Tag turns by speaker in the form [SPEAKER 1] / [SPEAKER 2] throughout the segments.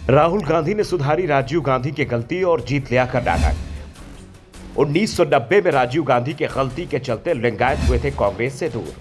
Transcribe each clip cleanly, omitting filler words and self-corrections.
[SPEAKER 1] राहुल गांधी ने सुधारी राजीव गांधी की गलती और जीत लिया कर्नाटक। 1990 में राजीव गांधी की गलती के चलते लिंगायत हुए थे कांग्रेस से दूर।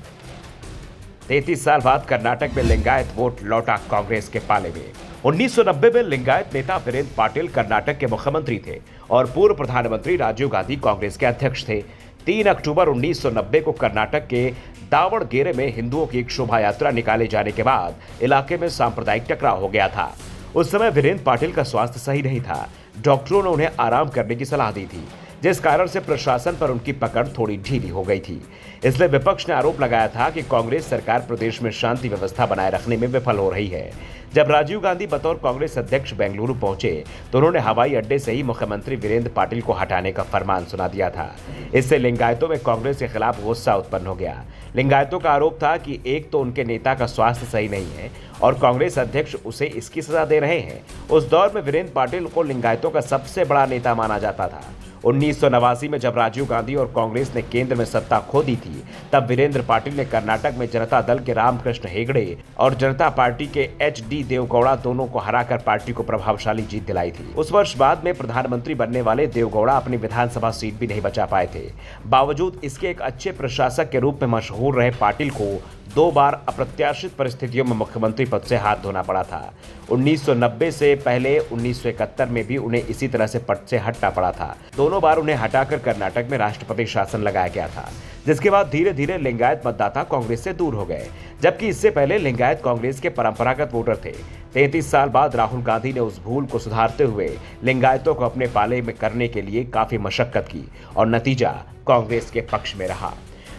[SPEAKER 1] 33 साल बाद कर्नाटक में लिंगायत वोट लौटा कांग्रेस के पाले में। 1990 में लिंगायत नेता वीरेंद्र पाटिल कर्नाटक के मुख्यमंत्री थे और पूर्व प्रधानमंत्री राजीव गांधी कांग्रेस के अध्यक्ष थे। 3 अक्टूबर 1990 को कर्नाटक के दावणगेरे में हिंदुओं की एक शोभा यात्रा निकाले जाने के बाद इलाके में सांप्रदायिक टकराव हो गया था। उस समय वीरेंद्र पाटिल का स्वास्थ्य सही नहीं था। डॉक्टरों ने उन्हें आराम करने की सलाह दी थी, जिस कारण से प्रशासन पर उनकी पकड़ थोड़ी ढीली हो गई थी। इसलिए विपक्ष ने आरोप लगाया था कि कांग्रेस सरकार प्रदेश में शांति व्यवस्था बनाए रखने में विफल हो रही है। जब राजीव गांधी बतौर कांग्रेस अध्यक्ष बेंगलुरु पहुंचे तो उन्होंने हवाई अड्डे से ही मुख्यमंत्री वीरेंद्र पाटिल को हटाने का फरमान सुना दिया था। इससे लिंगायतों में कांग्रेस के खिलाफ गुस्सा उत्पन्न हो गया। लिंगायतों का आरोप था कि एक तो उनके नेता का स्वास्थ्य सही नहीं है और कांग्रेस अध्यक्ष उसे इसकी सजा दे रहे हैं। उस दौर में वीरेंद्र पाटिल को लिंगायतों का सबसे बड़ा नेता माना जाता था। 1989 में जब राजीव गांधी और कांग्रेस ने केंद्र में सत्ता खो दी थी, तब वीरेंद्र पाटिल ने कर्नाटक में जनता दल के रामकृष्ण हेगड़े और जनता पार्टी के एच.डी. देवगौड़ा दोनों को हराकर पार्टी को प्रभावशाली जीत दिलाई थी। उस वर्ष बाद में प्रधानमंत्री बनने वाले देवगौड़ा अपनी विधानसभा सीट भी नहीं बचा पाए थे। बावजूद इसके एक अच्छे प्रशासक के रूप में मशहूर रहे पाटिल को 2 बार अप्रत्याशित परिस्थितियों में मुख्यमंत्री पद से हाथ धोना पड़ा था। 1990 से पहले 1971 में भी उन्हें इसी तरह से पद से हटना पड़ा था। दोनों बार उन्हें हटाकर कर्नाटक में राष्ट्रपति शासन लगाया गया था, जिसके बाद धीरे धीरे लिंगायत मतदाता कांग्रेस से दूर हो गए, जबकि इससे पहले लिंगायत कांग्रेस के परंपरागत वोटर थे। 33 साल बाद राहुल गांधी ने उस भूल को सुधारते हुए लिंगायतों को अपने पाले में करने के लिए काफी मशक्कत की और नतीजा कांग्रेस के पक्ष में रहा।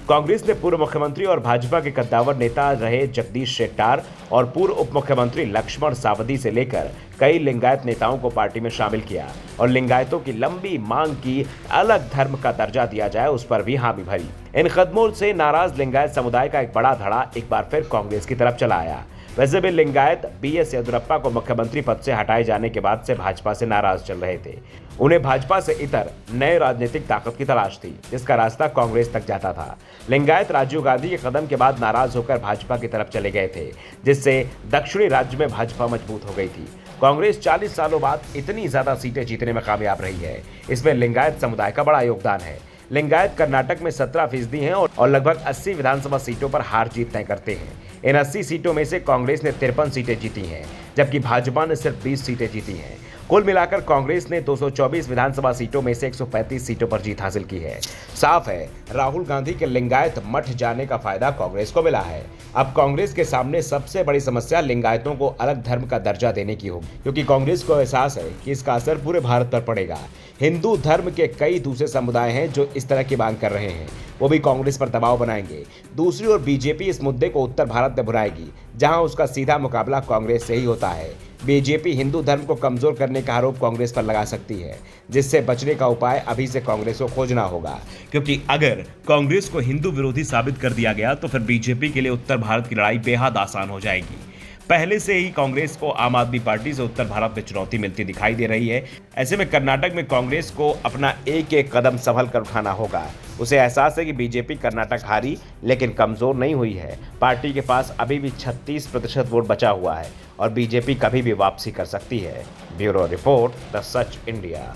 [SPEAKER 1] कांग्रेस ने पूर्व मुख्यमंत्री और भाजपा के कद्दावर नेता रहे जगदीश शेट्टार और पूर्व उप मुख्यमंत्री लक्ष्मण सावदी से लेकर कई लिंगायत नेताओं को पार्टी में शामिल किया और लिंगायतों की लंबी मांग की अलग धर्म का दर्जा दिया जाए उस पर भी हामी भरी। इन कदमों से नाराज लिंगायत समुदाय का एक बड़ा धड़ा एक बार फिर कांग्रेस की तरफ चला आया। वैसे भी लिंगायत बी.एस. येदियुरप्पा को मुख्यमंत्री पद से हटाए जाने के बाद से भाजपा से नाराज चल रहे थे। उन्हें भाजपा से इतर नए राजनीतिक ताकत की तलाश थी, जिसका रास्ता कांग्रेस तक जाता था। लिंगायत राजीव गांधी के कदम के बाद नाराज होकर भाजपा की तरफ चले गए थे, जिससे दक्षिणी राज्य में भाजपा मजबूत हो गई थी। कांग्रेस 40 सालों बाद इतनी ज्यादा सीटें जीतने में कामयाब रही है, इसमें लिंगायत समुदाय का बड़ा योगदान है। लिंगायत कर्नाटक में 17% हैं और लगभग 80 विधानसभा सीटों पर हार जीत तय करते हैं। इन 80 सीटों में से कांग्रेस ने 53 सीटें जीती हैं, जबकि भाजपा ने सिर्फ 20 सीटें जीती हैं। कुल मिलाकर कांग्रेस ने 224 विधानसभा सीटों में से 135 सीटों पर जीत हासिल की है। साफ है, राहुल गांधी के लिंगायत मठ जाने का फायदा कांग्रेस को मिला है। अब कांग्रेस के सामने सबसे बड़ी समस्या लिंगायतों को अलग धर्म का दर्जा देने की होगी, क्योंकि कांग्रेस को एहसास है कि इसका असर पूरे भारत पर पड़ेगा। हिंदू धर्म के कई दूसरे समुदाय हैं जो इस तरह की मांग कर रहे हैं, वो भी कांग्रेस पर दबाव बनाएंगे। दूसरी ओर बीजेपी इस मुद्दे को उत्तर भारत में भुनाएगी, जहां उसका सीधा मुकाबला कांग्रेस से ही होता है। बीजेपी हिंदू धर्म को कमजोर करने का आरोप कांग्रेस पर लगा सकती है, जिससे बचने का उपाय अभी से कांग्रेस को खोजना होगा, क्योंकि अगर कांग्रेस को हिंदू विरोधी साबित कर दिया गया तो फिर बीजेपी के लिए उत्तर भारत की लड़ाई बेहद आसान हो जाएगी। पहले से ही कांग्रेस को आम आदमी पार्टी से उत्तर भारत में चुनौती मिलती दिखाई दे रही है। ऐसे में कर्नाटक में कांग्रेस को अपना एक एक कदम संभल कर उठाना होगा। उसे एहसास है कि बीजेपी कर्नाटक हारी लेकिन कमजोर नहीं हुई है। पार्टी के पास अभी भी 36% वोट बचा हुआ है और बीजेपी कभी भी वापसी कर सकती है। Bureau report, the such India.